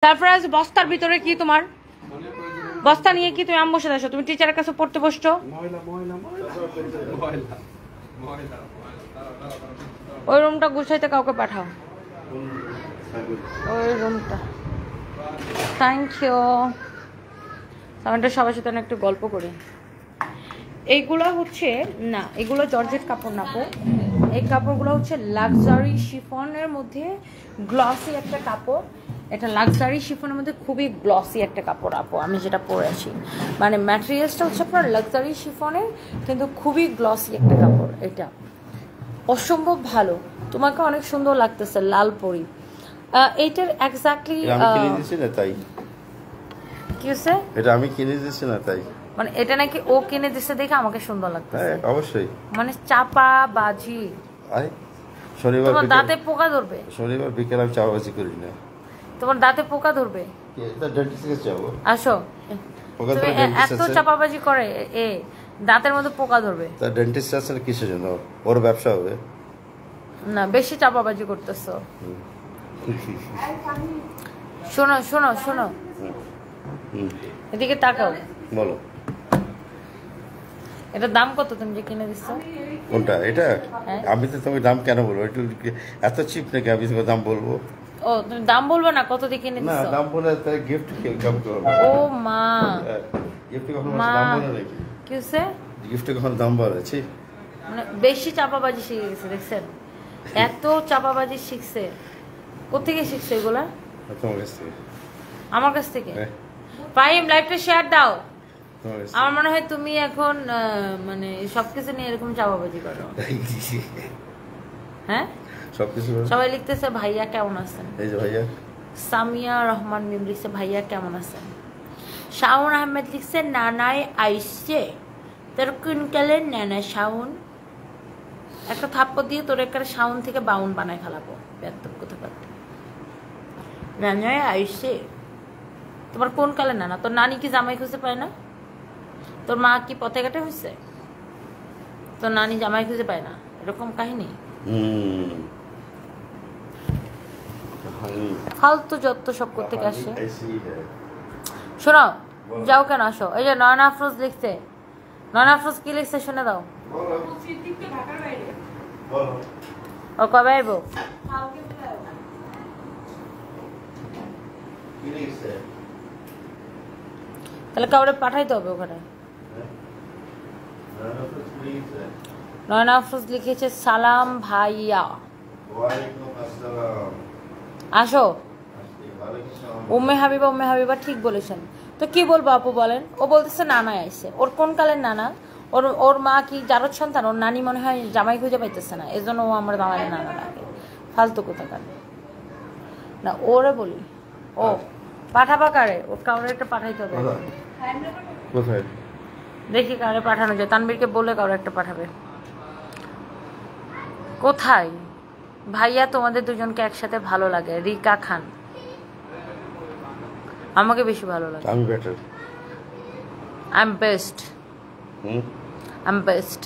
Surprise বস্তার ভিতরে কি তোমার বস্তা নিয়ে কি তুমি আম বসে আসো? তুমি টিচারের কাছে পড়তে বসছো? ওই রুমটা গুছাইতে কাউকে পাঠাও, ওই রুমটা। Thank you. আমরা সবার সাথে একটু গল্প করি। এইগুলো হচ্ছে না, এগুলো জর্জেট কাপড় না পো, এই কাপড়গুলো হচ্ছে লাক্সারি শিফনের মধ্যে গ্লসি একটা কাপড়। এটা লাক্সারি শিফনের মধ্যে খুবই গ্লসি একটা কাপড় আপু, আমি যেটা পরেছি মানে ম্যাটেরিয়ালসটা হচ্ছে আপনার লাক্সারি শিফনের, কিন্তু খুবই গ্লসি একটা কাপড়। এটা অসম্ভব ভালো, তোমাকে অনেক সুন্দর লাগতেছে, লাল পরি। এইটার এক্স্যাক্টলি তাই কি হচ্ছে, এটা আমি কিনে দিয়েছি না তাই, মানে এটা নাকি ও কিনে দিচ্ছে দেখে আমাকে সুন্দর লাগতেছে। অবশ্যই মানে চাপা বাজি। শনিবার তোমার দাঁতে পোকা ধরবে। শনিবার বিকেল আমি চাপাবাজি করি না। তোমার দাঁতে পোকা ধরবে। আসো, এত চাপাবাজি করে এ দাঁতের মধ্যে পোকা ধরবে। তা ডেন্টিস্ট আছে কিসের জন্য? ওর ব্যবসা হবে না, বেশি চাপাবাজি করতেছো। শোনো শোনো শোনো, এদিকে তাকাও, বলো এটার দাম কত তুমি যে কিনে দিচ্ছ? কোনটা? এটা আমি তো তোমাকে দাম কেন বলবো? একটু এত চিপ নাকি আমি তোমার দাম বলবো? ও তুমি দাম বলবে না কত দিয়ে কিনে দিচ্ছ? না দাম বলে তাই গিফট কেমন করব? ও মা, গিফটে কখনো দাম বলে নাকি? কি হচ্ছে? গিফটে কখনো দাম বলেছি? মানে বেশি চাপাবাজি শিখে গেছে, দেখছেন? এত চাপাবাজি শিখছে, কোথেকে শিখছে এগুলা? তোমার কাছ থেকে। আমার কাছ থেকে? ফাহিম লাইভটা শেয়ার দাও। আমার মনে হয় তুমি এখন মানে সবকিছু নিয়ে এরকম চাপাবাজি করো। হ্যাঁ সবকিছু সবাই লিখতেছে ভাইয়া কেমন আছেন। এই যে ভাইয়া সামিয়া রহমান মিম লিখছে ভাইয়া কেমন আছেন। শাওন আহমেদ লিখছে নানায় আইসে তোর কুইনকালে নানা শাওন। একটা থাপ্পড় দিয়ে তোর একটা শাওন থেকে বাউন বানায় ফেলাবো, বেয়াদব কোথাকার। নানায় আইসে, তোমার কোন কালে নানা? তোর নানি কি জামাই খুঁজে পায় না? তোর মা কি পথে ঘাটে হয়েছে? তোর নানি জামাই খুঁজে পায় না, এরকম কাহিনী। ফালতু যত সব করতে আসে। শোনো, যাও কেন, আসো। এই যে নয়না আফরোজ লিখছে, নয়না আফরোজ কি লিখছে শুনে দাও। ও কবে আইব? তাহলে কাউরে পাঠাইতে হবে ওখানে। নয়না আফরোজ লিখেছে সালাম ভাইয়া, আসো। উম্মে হাবিবা ঠিক বলেছেন। তো কি বলবো আপু বলেন? ও বলতেছে নানা আইসে, ওর কোন কালের নানা? ওর মা কি জারদ সন্তান? ওর নানি মনে হয় জামাই খুঁজে পাইতেছে না, এজন্য ও আমার দামাই নানা ডাকে। ফালতু কোথাকার। না ওরে বলি, ও পাঠাবা কারে? ওর কাউরে একটা পাঠাইতে হবে। দেখি কারে পাঠানো যায়, তানবীরকে বলে কাউরে একটা পাঠাবে। কোথায় ভাইয়া তোমাদের দুজনকে একসাথে ভালো লাগে? রিকা খান, আমাকে বেশি ভালো লাগে। আমি better, I am best, I am best.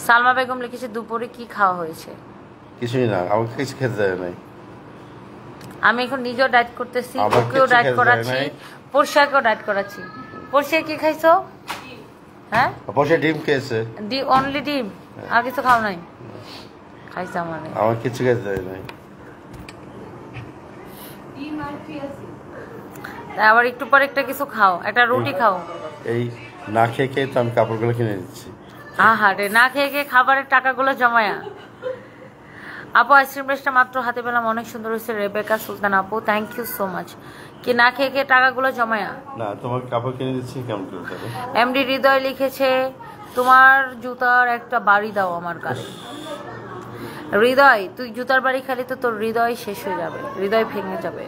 Salma Begum লিখেছে দুপুরে কি খাওয়া হয়েছে? কিছুই না, আমাকে কিছু খেতে দেয় নাই। আমি এখন নিজেও ডায়েট করতেছি, ওকেও ডায়েট করাচ্ছি, পোর্শাকেও ডায়েট করাচ্ছি। পোর্শা কি খাইছো? হ্যাঁ পোর্শা ডিম খেয়েছে। অনলি ডিম, আর কিছু খাও নাই? খাইছে আমার কিছু খেতে দেয় নাই। আবার একটু পরে একটা কিছু খাও, একটা রুটি খাও। এই না খেয়ে খেয়ে তো আমি কাপড়গুলো কিনে দিচ্ছি। আহারে, না খেয়ে খেয়ে খাবারের টাকাগুলো জমায়া। আপু আইসক্রিম ড্রেসটা মাত্র হাতে পেলাম, অনেক সুন্দর হয়েছে। রেবেকা সুলতান আপু, থ্যাংক ইউ সো মাচ। কি না খেয়ে খেয়ে টাকাগুলো জমায়া? না, তোমার কাপড় কিনে দিচ্ছি কেমন করে? এমডি হৃদয় লিখেছে তোমার জুতার একটা বাড়ি দাও আমার কাছে। হৃদয়, তুই জুতার বাড়ি খালি তো তোর হৃদয় শেষ হয়ে যাবে, হৃদয় ভেঙে যাবে।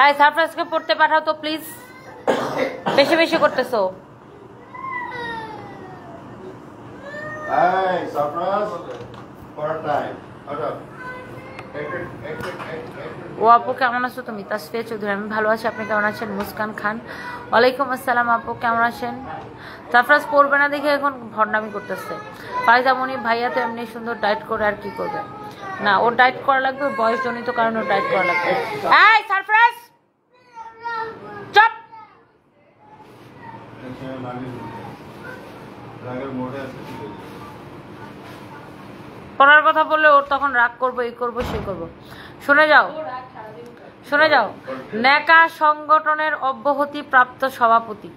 এই সারপ্রাইজকে পড়তে পাঠাও তো প্লিজ, বেশি বেশি করতেছো। ও আপু কেমন আছো তুমি? তাসফিয়া চৌধুরী, আমি ভালো আছি, আপনি কেমন আছেন? মুস্কান খান, ওয়ালাইকুম আসসালাম আপু, কেমন আছেন? সারপ্রাইজ পড়বে না দেখে এখন ভণ্ডামি করতেছে। ফারিদা মনি, ভাইয়া তো এমনি সুন্দর ডায়েট করে আর কি করবে। না, ওর ডায়েট করা লাগবে, ওর বয়সজনিত কারণে ওর ডায়েট করা লাগবে। এই সারপ্রাইজ চপ। পড়ার কথা বললে ওর তখন রাগ করবো, এই করবো সেই করবো। শুনে যাও, শুনে যাও। ন্যাকা সংগঠনের অব্যাহতি প্রাপ্ত সভাপতি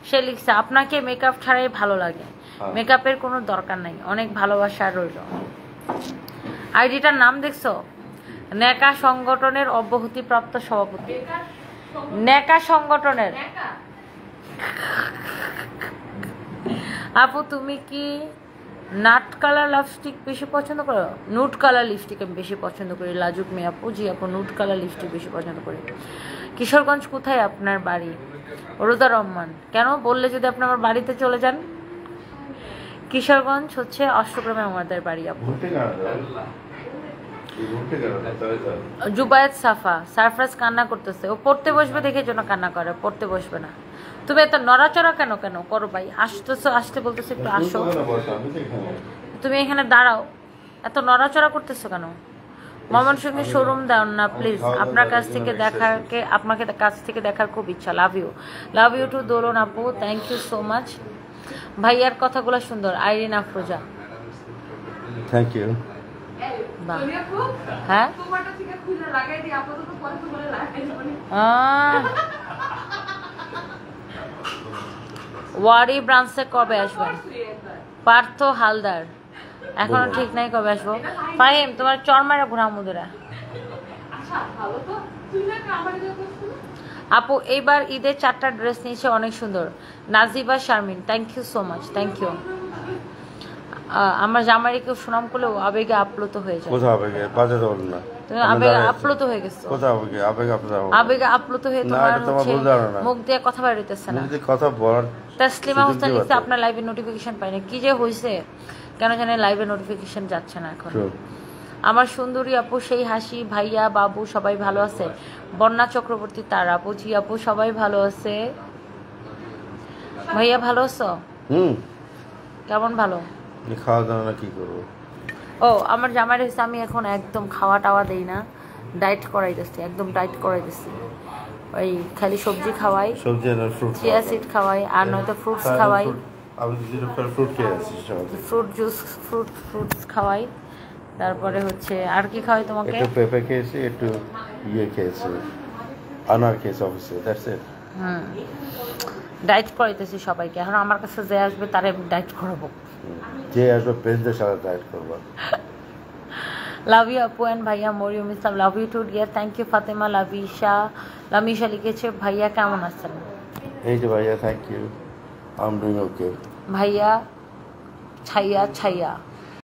সে লিখছে, আপনাকে মেকআপ ছাড়াই ভালো লাগে, মেকআপের কোনো দরকার নাই, অনেক ভালোবাসা রইল। আইডিটার নাম দেখছো? ন্যাকা সংগঠনের অব্যাহতি প্রাপ্ত সভাপতি। ন্যাকা সংগঠনের। আপু তুমি কি নাট কালার লিপস্টিক বেশি পছন্দ করো? নুট কালার লিপস্টিক আমি বেশি পছন্দ করি। লাজুক মেয়ে আপু, জি আপু নুট কালার লিপস্টিক বেশি পছন্দ করি। কিশোরগঞ্জ কোথায় আপনার বাড়ি? রোদা রহমান। কেন বললে যদি আপনি আমার বাড়িতে চলে যান? কিশোরগঞ্জ হচ্ছে অষ্টগ্রামে আমাদের বাড়ি আপু। জুবায়েত সাফা, সারফরাজ কান্না করতেছে, ও পড়তে বসবে দেখে জন্য কান্না করে, পড়তে বসবে না। তুমি এত নড়াচড়া কেন কেন করো ভাই? আসতেছো, আসতে বলতেছো একটু আসো, তুমি এখানে দাঁড়াও, এত নড়াচড়া করতেছো কেন? ময়মনসিংহে শোরুম দাও না প্লিজ, আপনার কাছ থেকে দেখাকে, আপনাকে কাছ থেকে দেখার খুব ইচ্ছা। লাভ ইউ টু দোলন আপু, থ্যাংক ইউ সো মাচ। ভাইয়ার কথাগুলো সুন্দর। Irin Afroza, thank you. হ্যাঁ ওয়ারি ব্রাঞ্চে কবে আসবেন? পার্থ হালদার, এখনো ঠিক নাই কবে আসবো। ফাহিম তোমার চরমারা ঘোরা মুদুরা। আপু এইবার ঈদের 4টা ড্রেস নিয়েছে, অনেক সুন্দর। Najiba Sharmin, thank you so much, thank you. আমার জামাইরে কেউ সুনাম করলেও আবেগে আপ্লুত হয়ে যায়। কোথাও আবেগে বাজে বল না, তুমি আবেগে আপ্লুত হয়ে গেছো। কোথাও আবেগে আবেগে আবেগে আপ্লুত হয়ে তোমার মুখ দিয়ে কথা বের হইতেছে না। কথা বলার। তাসলিমা হোসেন লিখছে, আপনার লাইভে নোটিফিকেশন পাই না, কি যে হয়েছে কেন জানি লাইভে নোটিফিকেশন যাচ্ছে না এখন। আমার সুন্দরী আপু সেই হাসি, ভাইয়া বাবু সবাই ভালো আছে? বন্যা চক্রবর্তী তার আপু, জি আপু সবাই ভালো আছে। ভাইয়া ভালো আছো? কেমন ভালো? খাওয়া দাওয়া না কি করবো? ও আমার জামাই হয়েছে, আমি এখন একদম খাওয়া টাওয়া দেই না, ডায়েট করাইতেছি, একদম ডায়েট করাইতেছি। ওই খালি সবজি খাওয়াই, সবজি আর ফ্রুট, চিয়া সিড খাওয়াই, আর নয়তো ফ্রুটস খাওয়াই, আমি ফ্রুট খেয়ে আছি, ফ্রুট জুস, ফ্রুটস খাওয়াই। তারপরে হচ্ছে আর কি খাওয়াই তোমাকে? একটু পেঁপে খেয়েছি, একটু খেয়েছি, আনার খেয়েছি অফিসে, দ্যাটস ইট। ডায়েট করাইতেছি সবাইকে, এখন আমার কাছে যে আসবে তারে ডায়েট করাবো। যে আসবে প্রেসদের সাথে ডায়েট করবো। লাভ ইউ আপু অ্যান্ড ভাইয়া, Mariyam Islam, love you too dear, thank you. Fatema Lamisha লিখেছে, ভাইয়া কেমন আছেন? এই যে ভাইয়া, thank you, I am doing okay. ভাইয়া ছাইয়া